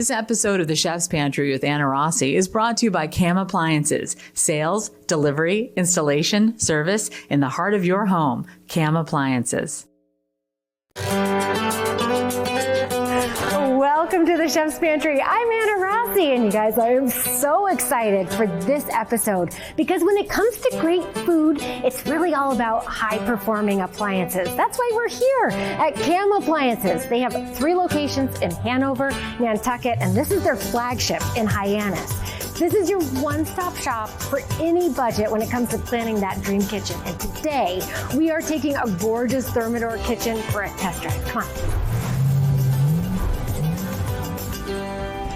This episode of the Chef's Pantry with Anna Rossi is brought to you by CAM Appliances. Sales, delivery, installation, service in the heart of your home. CAM Appliances. Welcome to the Chef's Pantry. I'm Anna Rossi, and you guys, I am so excited for this episode because when it comes to great food, it's really all about high-performing appliances. That's why we're here at CAM Appliances. They have 3 locations in Hanover, Nantucket, and this is their flagship in Hyannis. This is your one-stop shop for any budget when it comes to planning that dream kitchen. And today, we are taking a gorgeous Thermidor kitchen for a test drive. Come on.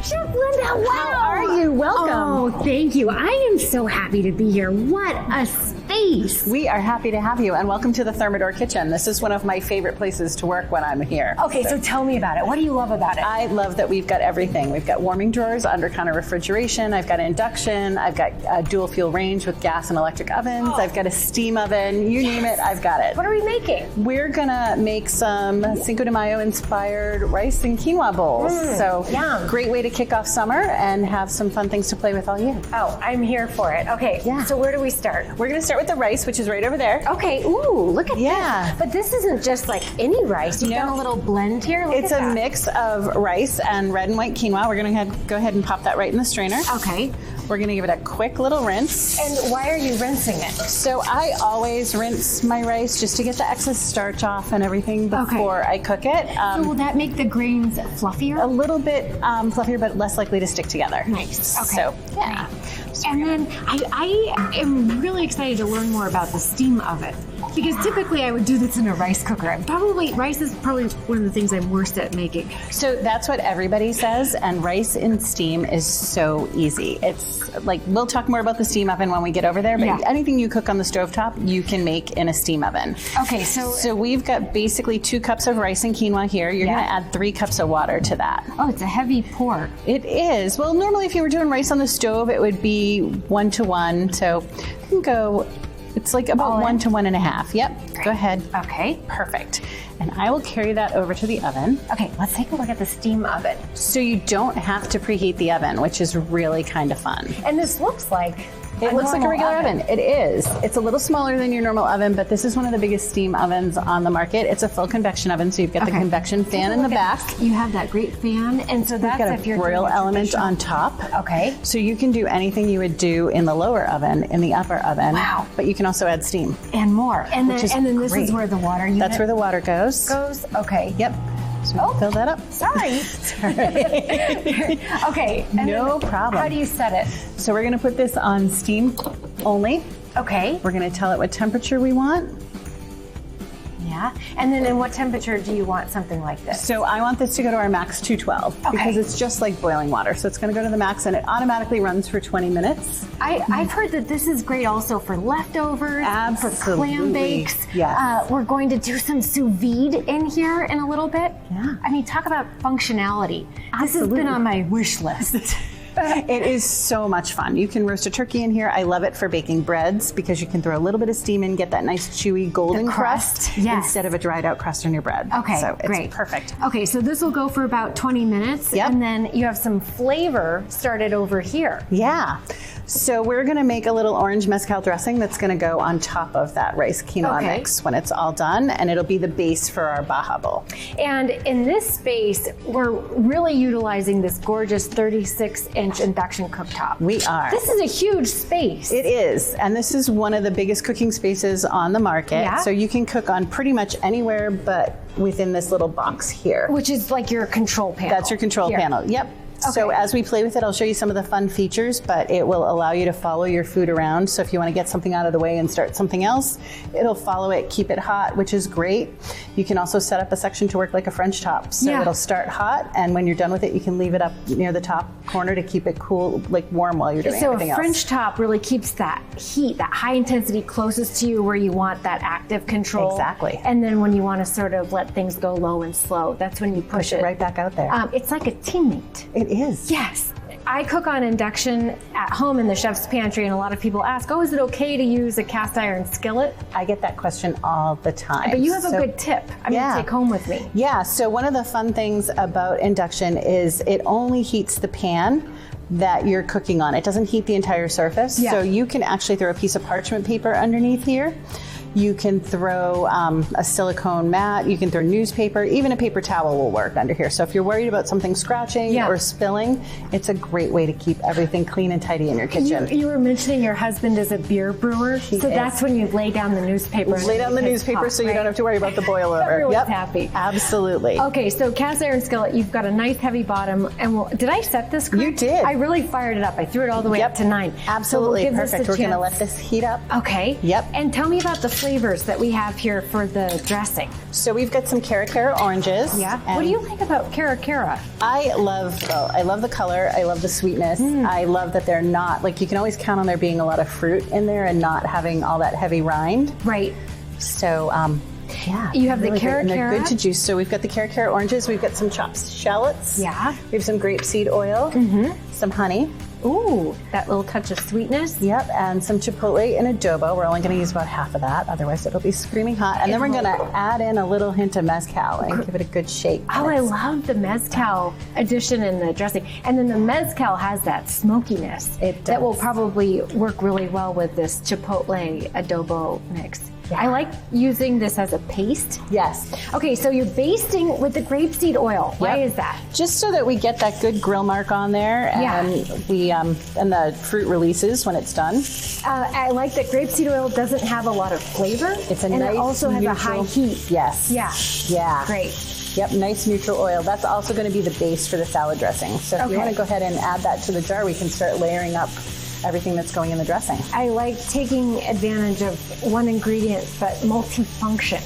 Chef Linda, wow! How are you? Welcome. Oh, thank you. I am so happy to be here. What a space. We are happy to have you, and welcome to the Thermidor kitchen. This is one of my favorite places to work when I'm here. Okay, so tell me about it. What do you love about it? I love that we've got everything. We've got warming drawers, under-counter refrigeration. I've got induction. I've got a dual fuel range with gas and electric ovens. I've got a steam oven. You name it, I've got it. What are we making? We're gonna make some Cinco de Mayo inspired rice and quinoa bowls. So yum. Great way to kick off summer and have some fun things to play with all year. Oh, I'm here for it. Okay, so where do we start? We're gonna start with the rice, which is right over there. Okay, ooh, look at this. But this isn't just like any rice. You've done a little blend here. Look it's at a that. mix of rice and red and white quinoa. We're gonna go ahead and pop that right in the strainer. Okay. We're gonna give it a quick little rinse. And why are you rinsing it? So I always rinse my rice just to get the excess starch off and everything before I cook it. So will that make the grains fluffier? A little bit fluffier, but less likely to stick together. Nice. Okay. So, yeah. And then I am really excited to learn more about the steam oven. Because typically I would do this in a rice cooker. Rice is probably one of the things I'm worst at making. So that's what everybody says, and rice in steam is so easy. It's like, we'll talk more about the steam oven when we get over there, but anything you cook on the stovetop, you can make in a steam oven. Okay, so we've got basically 2 cups of rice and quinoa here. You're gonna add 3 cups of water to that. Oh, it's a heavy pour. It is. Well, normally if you were doing rice on the stove, it would be 1 to 1. So you can go, it's like about 1 to 1.5. Yep, go ahead. Okay. Perfect. And I will carry that over to the oven. Okay, let's take a look at the steam oven. So you don't have to preheat the oven, which is really kind of fun. And this looks like it looks like a regular oven. It is. It's a little smaller than your normal oven, but this is one of the biggest steam ovens on the market. It's a full convection oven, so you've got the convection fan in the back. You have that great fan, and so that's got a broil element on top. Okay. So you can do anything you would do in the lower oven, in the upper oven. Wow. But you can also add steam. And more. And then this is where the water unit That's where the water goes. Okay. Yep. So fill that up. Sorry. Okay. No problem. How do you set it? So we're going to put this on steam only. Okay. We're going to tell it what temperature we want. Yeah. And then in what temperature do you want something like this? So I want this to go to our max 212 because it's just like boiling water. So it's going to go to the max and it automatically runs for 20 minutes. I've heard that this is great also for leftovers, for Absolutely. clam bakes. Yes. We're going to do some sous vide in here in a little bit. Yeah. I mean, talk about functionality. This has been on my wish list. It is so much fun. You can roast a turkey in here. I love it for baking breads because you can throw a little bit of steam in, get that nice chewy golden crust instead of a dried out crust on your bread. Okay, so it's great. Perfect. Okay, so this will go for about 20 minutes. Yep. And then you have some flavor started over here. Yeah. So we're going to make a little orange mezcal dressing that's going to go on top of that rice quinoa mix when it's all done, and it'll be the base for our Baja bowl. And in this space, we're really utilizing this gorgeous 36-inch induction cooktop. We are. This is a huge space. It is, and this is one of the biggest cooking spaces on the market. Yeah. So you can cook on pretty much anywhere but within this little box here. Which is like your control panel. That's your control panel. Yep. So as we play with it, I'll show you some of the fun features, but it will allow you to follow your food around. So if you want to get something out of the way and start something else, it'll follow it, keep it hot, which is great. You can also set up a section to work like a French top. So it'll start hot, and when you're done with it, you can leave it up near the top corner to keep it cool, like warm while you're doing everything else. So a French top really keeps that heat, that high intensity closest to you where you want that active control. Exactly. And then when you want to sort of let things go low and slow, that's when you push it right back out there. It's like a teammate. It is. Yes. I cook on induction at home in the chef's pantry, and a lot of people ask, oh, is it okay to use a cast iron skillet? I get that question all the time. But you have a good tip I'm going to take home with me. Yeah, so one of the fun things about induction is it only heats the pan that you're cooking on. It doesn't heat the entire surface. Yeah. So you can actually throw a piece of parchment paper underneath here. You can throw a silicone mat, you can throw newspaper, even a paper towel will work under here. So if you're worried about something scratching or spilling, it's a great way to keep everything clean and tidy in your kitchen. You were mentioning your husband is a beer brewer, that's when you lay down the newspaper. Lay down the newspaper so you don't have to worry about the boil over. Everyone's happy. Absolutely. Okay, so cast iron skillet, you've got a nice heavy bottom, and did I set this correct? You did. I really fired it up. I threw it all the way up to 9. Absolutely. So we'll perfect. We're going to let this heat up. Okay. Yep. And tell me about the flavors that we have here for the dressing. So we've got some Cara oranges. Yeah. What do you like about Cara? I love the color. I love the sweetness. I love that they're not, like, you can always count on there being a lot of fruit in there and not having all that heavy rind. Right. So, yeah. You have really the Cara. And they're good to juice. So we've got the Cara oranges. We've got some chopped shallots. Yeah. We have some grapeseed oil. Some honey. Ooh, that little touch of sweetness. Yep, and some chipotle and adobo. We're only going to use about half of that, otherwise it'll be screaming hot. And then we're going to add in a little hint of mezcal and give it a good shake. Oh, I love the mezcal addition in the dressing. And then the mezcal has that smokiness. It does. That will probably work really well with this chipotle adobo mix. Yeah. I like using this as a paste. Yes. Okay, so you're basting with the grapeseed oil. Why is that? Just so that we get that good grill mark on there, and and the fruit releases when it's done. I like that grapeseed oil doesn't have a lot of flavor. It's a and nice it also has a neutral high heat. Yes. Yeah. Yeah. Great. Yep, nice neutral oil. That's also going to be the base for the salad dressing. So if you want to go ahead and add that to the jar, we can start layering up everything that's going in the dressing. I like taking advantage of one ingredient but multifunction.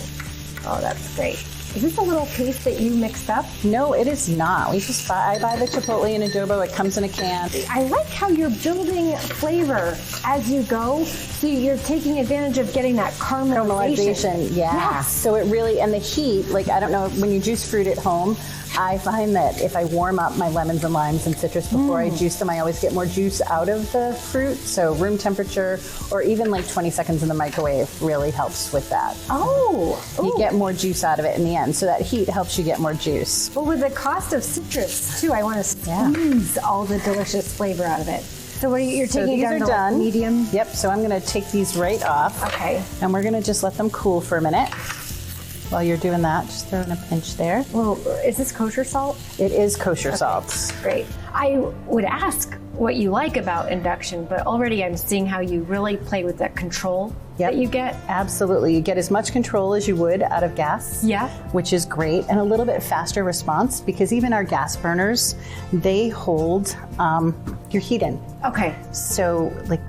Oh, that's great. Is this a little paste that you mixed up? No, it is not. I buy the chipotle and adobo. It comes in a can. I like how you're building flavor as you go. So you're taking advantage of getting that caramelization. Yeah. Yes. So it really, and the heat, like, I don't know, when you juice fruit at home, I find that if I warm up my lemons and limes and citrus before I juice them, I always get more juice out of the fruit. So room temperature or even like 20 seconds in the microwave really helps with that. Oh. You get more juice out of it in the end. So that heat helps you get more juice. Well, with the cost of citrus too, I want to squeeze all the delicious flavor out of it. So you're taking these down are to done. Medium? Yep, so I'm going to take these right off. Okay. And we're going to just let them cool for a minute. While you're doing that, just throw in a pinch there. Well, is this kosher salt? It is kosher salt. Great. I would ask what you like about induction, but already I'm seeing how you really play with that control that you get. Absolutely. You get as much control as you would out of gas. Yeah. Which is great, and a little bit faster response because even our gas burners, they hold your heat in. Okay. So, like,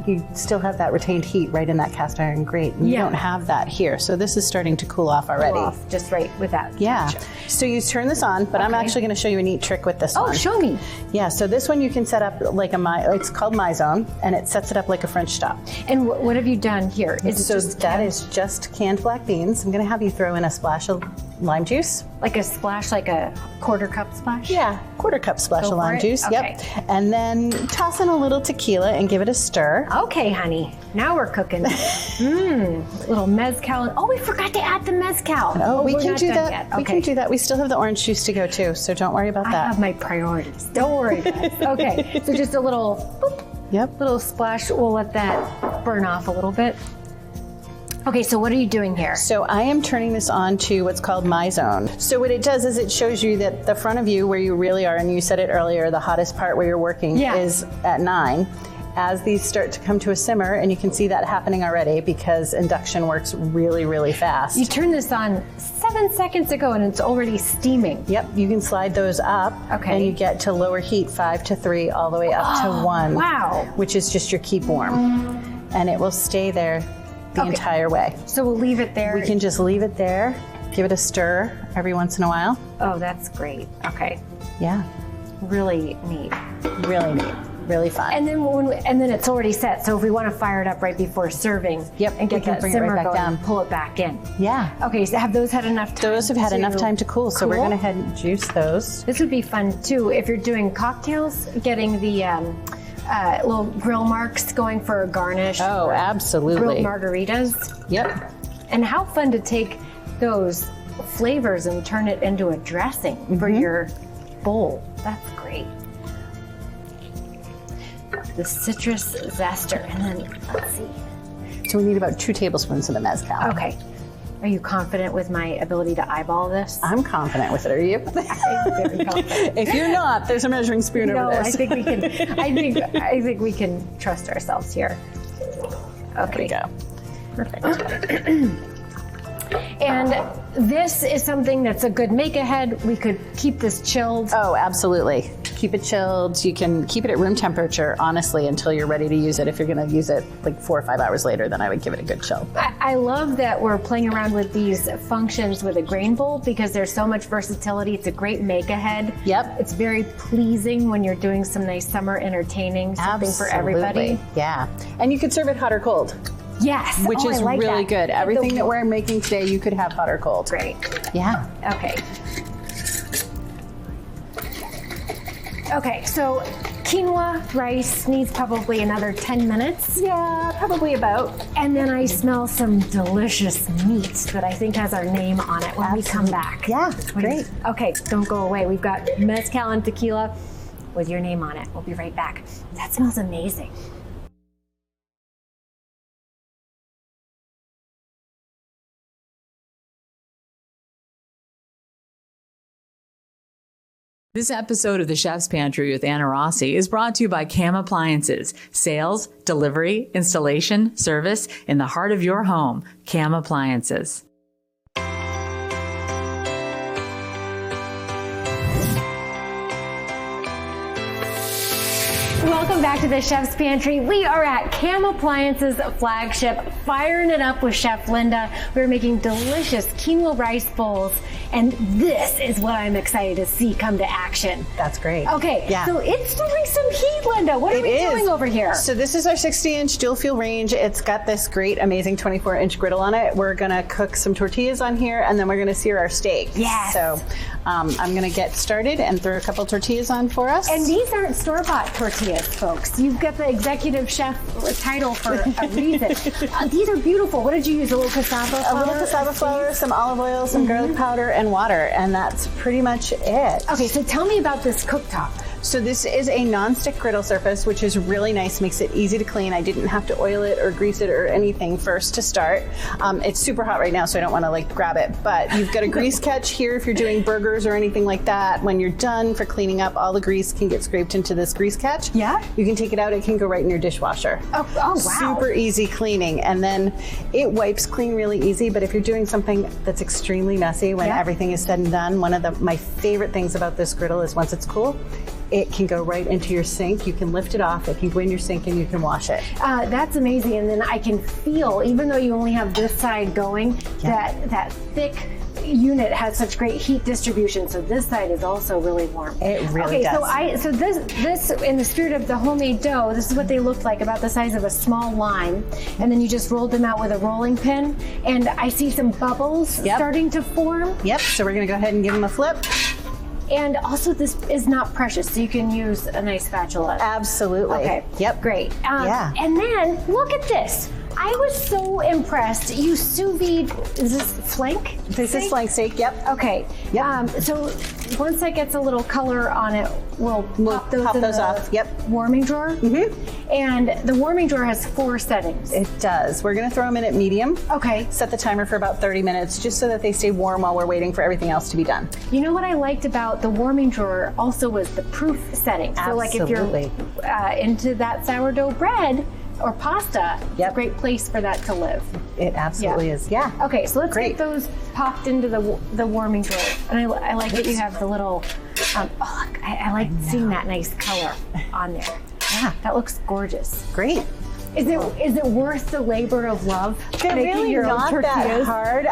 you still have that retained heat right in that cast iron grate. And you don't have that here. So this is starting to cool off already. Cool off just right with that. Yeah. So you turn this on, but I'm actually going to show you a neat trick with this one. Oh, show me. Yeah, so this one you can set up like it's called My Zone, and it sets it up like a French stop. And what have you done here? That is just canned black beans. I'm going to have you throw in a splash of lime juice. Like a splash, like a quarter cup splash? Yeah, quarter cup splash of lime juice. Okay. Yep. And then toss in a little tequila and give it a stir. Okay, honey. Now we're cooking. Little mezcal. Oh, we forgot to add the mezcal. Oh, we can do that. Yet. Okay. We can do that. We still have the orange juice to go too, so don't worry about that. I have my priorities. Don't worry, guys. Okay, so just a little, boop, little splash. We'll let that burn off a little bit. Okay, so what are you doing here? So I am turning this on to what's called My Zone. So what it does is it shows you that the front of you where you really are, and you said it earlier, the hottest part where you're working is at 9. As these start to come to a simmer, and you can see that happening already because induction works really, really fast. You turned this on 7 seconds ago and it's already steaming. Yep, you can slide those up and you get to lower heat 5 to 3 all the way up to 1. Wow. Which is just your keep warm. And it will stay there the entire way. So we'll leave it there. We can just leave it there, give it a stir every once in a while. Oh, that's great. Okay. Yeah. Really neat. Really neat. really fun. And then it's already set. So if we want to fire it up right before serving, and get that simmer back going, down. Pull it back in. Yeah. Okay, so have those had enough time? Those have had enough time to cool, so we're going to head and juice those. This would be fun too if you're doing cocktails, getting the little grill marks going for a garnish. Oh, absolutely. Grilled margaritas. Yep. And how fun to take those flavors and turn it into a dressing for your bowl. That's great. The citrus zester, and then let's see. So we need about 2 tablespoons of the mezcal. Okay. Are you confident with my ability to eyeball this? I'm confident with it. Are you? I'm very confident. If you're not, there's a measuring spoon over there. I think we can. I think we can trust ourselves here. Okay. There we go. Perfect. And this is something that's a good make ahead. We could keep this chilled. Oh, absolutely. Keep it chilled. You can keep it at room temperature, honestly, until you're ready to use it. If you're going to use it like 4 or 5 hours later, then I would give it a good chill. I love that we're playing around with these functions with a grain bowl because there's so much versatility. It's a great make ahead. Yep. It's very pleasing when you're doing some nice summer entertaining, something for everybody. Yeah. And you could serve it hot or cold. Yes. Which is like really that. good. Everything that we're making today, you could have hot or cold. Great. Yeah. Okay. Okay, so quinoa rice needs probably another 10 minutes. Yeah, probably about. And then I smell some delicious meat that I think has our name on it when we come back. Yeah, great. Okay, don't go away. We've got mezcal and tequila with your name on it. We'll be right back. That smells amazing. This episode of the Chef's Pantry with Anna Rossi is brought to you by Cam Appliances. Sales, delivery, installation, service in the heart of your home. Cam Appliances. Welcome back to the Chef's Pantry. We are at Cam Appliances flagship, firing it up with Chef Linda. We're making delicious quinoa rice bowls, and this is what I'm excited to see come to action. That's great. Okay, yeah. So it's doing some heat, Linda. What are we doing over here? So this is our 60-inch dual fuel range. It's got this great, amazing 24-inch griddle on it. We're gonna cook some tortillas on here, and then we're gonna sear our steak. Yes. So I'm gonna get started and throw a couple tortillas on for us. And these aren't store-bought tortillas, folks. You've got the executive chef title for a reason. These are beautiful. What did you use? A little cassava flour? A little cassava flour, some olive oil, some garlic powder, and water, and that's pretty much it. Okay, so tell me about this cooktop. So this is a non-stick griddle surface, which is really nice, makes it easy to clean. I didn't have to oil it or grease it or anything first to start. It's super hot right now, so I don't want to like grab it, but you've got a grease catch here if you're doing burgers or anything like that. When you're done for cleaning up, all the grease can get scraped into this grease catch. Yeah. You can take it out, it can go right in your dishwasher. Oh wow. Super easy cleaning, and then it wipes clean really easy, but if you're doing something that's extremely messy when everything is said and done, one of my favorite things about this griddle is once it's cool, it can go right into your sink. You can lift it off, it can go in your sink, and you can wash it. That's amazing. And then I can feel, even though you only have this side going, that thick unit has such great heat distribution. So this side is also really warm. It really does. So this in the spirit of the homemade dough, this is what they looked like, about the size of a small lime. And then you just rolled them out with a rolling pin. And I see some bubbles starting to form. Yep, so we're gonna go ahead and give them a flip. And also, this is not precious, so you can use a nice spatula. Absolutely. Okay. Yep. Great. And then, look at this. I was so impressed. You sous vide, is this flank? This is flank steak, yep. Okay. Yep. So once that gets a little color on it, we'll pop those in the off. Yep. warming drawer. Mm-hmm. And the warming drawer has 4 settings. It does. We're gonna throw them in at medium. Okay. Set the timer for about 30 minutes, just so that they stay warm while we're waiting for everything else to be done. You know what I liked about the warming drawer also was the proof setting. So like if you're into that sourdough bread or pasta, it's a great place for that to live. It absolutely is, yeah. Okay, so let's get those popped into the warming drawer. And I like that you have the little, I like seeing that nice color on there. Yeah. That looks gorgeous. Great. Is it worth the labor of love? They're making really your not own that hard.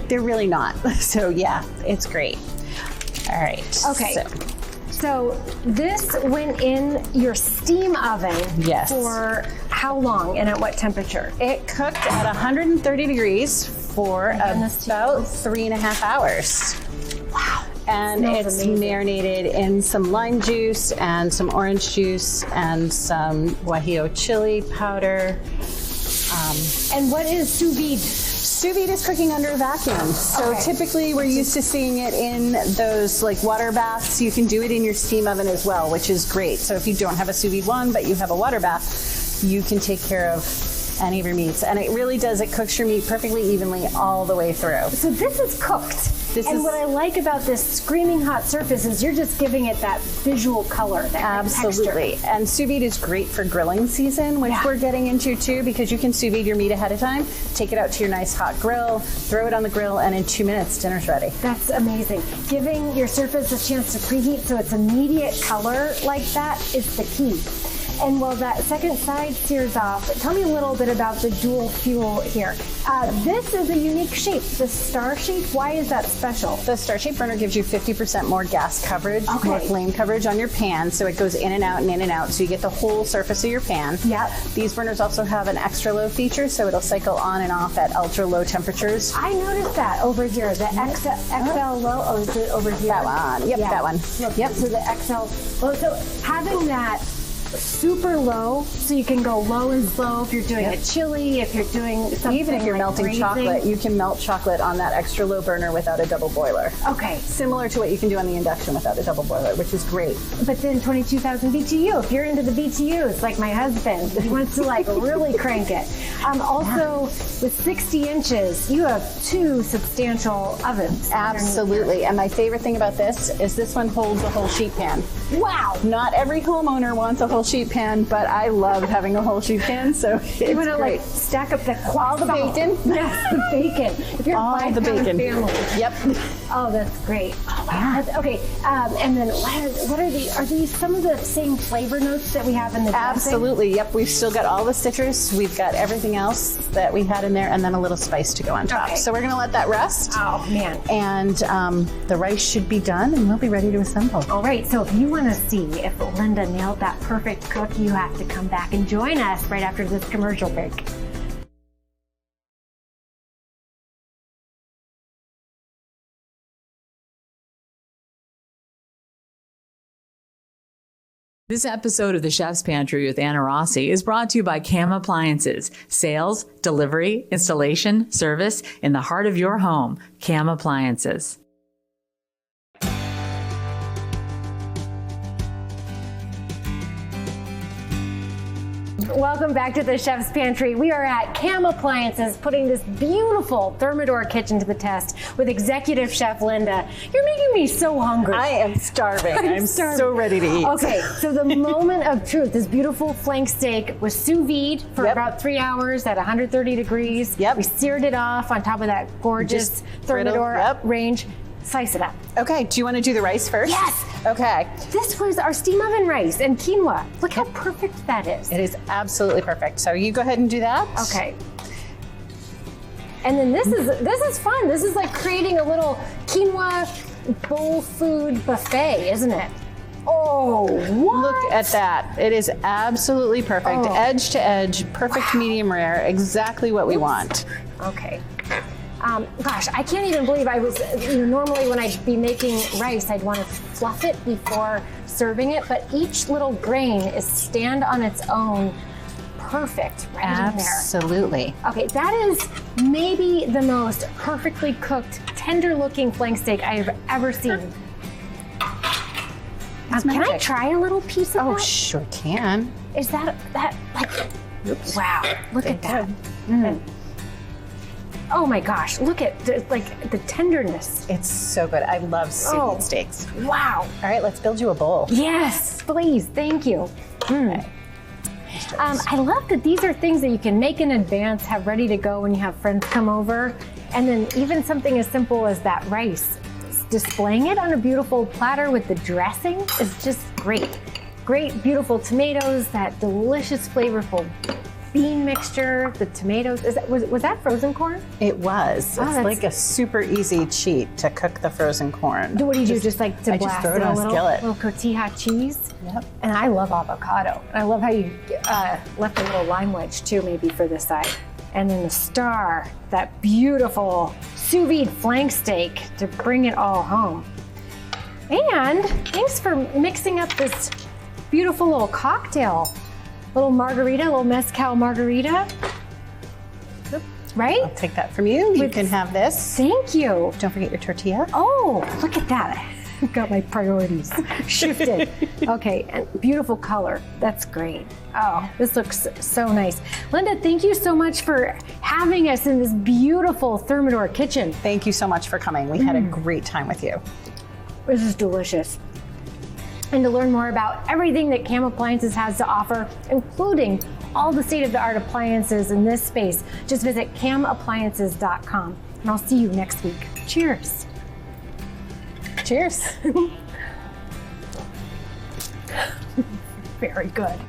They're really not. So yeah, it's great. All right. Okay. So this went in your steam oven Yes. for how long and at what temperature? It cooked at 130 degrees for goodness, about 3.5 hours. Wow. And Smells it's amazing. marinated in some lime juice and some orange juice and some guajillo chili powder. And what is sous vide? Sous vide is cooking under a vacuum. So Okay. typically we're used to seeing it in those like water baths. You can do it in your steam oven as well, which is great. So if you don't have a sous vide one, but you have a water bath, you can take care of any of your meats. And it really does, it cooks your meat perfectly evenly all the way through. So this is cooked. What I like about this screaming hot surface is you're just giving it that visual color, that Absolutely. texture. And sous vide is great for grilling season, which we're getting into too, because you can sous vide your meat ahead of time, take it out to your nice hot grill, throw it on the grill, and in 2 minutes, dinner's ready. That's amazing. Giving your surface a chance to preheat so it's immediate color like that is the key. And while that second side sears off, tell me a little bit about the dual fuel here. This is a unique shape, the star shape. Why is that special? The star-shaped burner gives you 50% more gas coverage, Okay. more flame coverage on your pan, so it goes in and out and in and out, so you get the whole surface of your pan. Yep. These burners also have an extra low feature, so it'll cycle on and off at ultra low temperatures. I noticed that over here, the XL low. Oh, is it over here? That one. Yep, that one. Yep. So the XL low. So having that super low, so you can go low and slow if you're doing a chili, if you're doing something Even if you're like melting braising. chocolate, you can melt chocolate on that extra low burner without a double boiler. Okay. Similar to what you can do on the induction without a double boiler, which is great. But then 22,000 BTU. If you're into the BTUs, like my husband, he wants to like really crank it. Also, with 60 inches, you have two substantial ovens. Absolutely. And my favorite thing about this one holds a whole sheet pan. Wow. Not every homeowner wants a whole sheet pan, but I love having a whole sheet pan, so it's You want to great. like stack up the All the bacon. Yes, the bacon. If you're a All the 5-pound bacon. family. Yep. Oh, that's great. Oh, wow. Okay. And then what are these some of the same flavor notes that we have in the dressing? Absolutely. Yep. We've still got all the citrus. We've got everything else that we had in there, and then a little spice to go on top. Okay. So we're going to let that rest. Oh, man. And the rice should be done, and we'll be ready to assemble. All right, so if you want to see if Linda nailed that perfect cook, you have to come back and join us right after this commercial break. This episode of the Chef's Pantry with Anna Rossi is brought to you by Cam Appliances. Sales, delivery, installation, service in the heart of your home. Cam Appliances. Welcome back to the Chef's Pantry. We are at Cam Appliances putting this beautiful Thermador kitchen to the test with Executive Chef Linda. You're making me so hungry. I am starving. I'm starving. so ready to eat. Okay, so the moment of truth, this beautiful flank steak was sous vide for about 3 hours at 130 degrees. Yep. We seared it off on top of that gorgeous Just griddle, Thermador range. Slice it up. Okay, do you want to do the rice first? Yes! Okay. This was our steam oven rice and quinoa. Look how perfect that is. It is absolutely perfect. So you go ahead and do that. Okay. And then this is fun. This is like creating a little quinoa bowl food buffet, isn't it? Oh, what? Look at that. It is absolutely perfect. Oh. Edge to edge, perfect medium rare, exactly what we want. Okay. Gosh, I can't even believe I was, normally when I'd be making rice, I'd want to fluff it before serving it, but each little grain is stand on its own, perfect right in there. Absolutely. Okay, that is maybe the most perfectly cooked, tender looking flank steak I have ever seen. Can I try a little piece of that? Oh, sure can. Is that like, Oops. wow, look at that. Oh my gosh, look at the tenderness. It's so good. I love sous vide steaks. Wow. All right, let's build you a bowl. Yes, please, thank you. I love that these are things that you can make in advance, have ready to go when you have friends come over. And then even something as simple as that rice, displaying it on a beautiful platter with the dressing is just great. Great, beautiful tomatoes, that delicious, flavorful bean mixture, the tomatoes. Was that frozen corn? It was. Oh, It's that's- like a super easy cheat to cook the frozen corn. What do you do? Just like to I just blast throw it it on a a little, skillet. little cotija cheese. Yep. And I love avocado. I love how you left a little lime wedge too, maybe for this side. And then the star, that beautiful sous vide flank steak to bring it all home. And thanks for mixing up this beautiful little cocktail. Little margarita, little mezcal margarita. Right? I'll take that from you. You can have this. Thank you. Don't forget your tortilla. Oh, look at that. Got my priorities shifted. Okay, and beautiful color. That's great. Oh, this looks so nice. Linda, thank you so much for having us in this beautiful Thermidor kitchen. Thank you so much for coming. We had a great time with you. This is delicious. And to learn more about everything that CAM Appliances has to offer, including all the state-of-the-art appliances in this space, just visit camappliances.com. And I'll see you next week. Cheers. Cheers. Very good.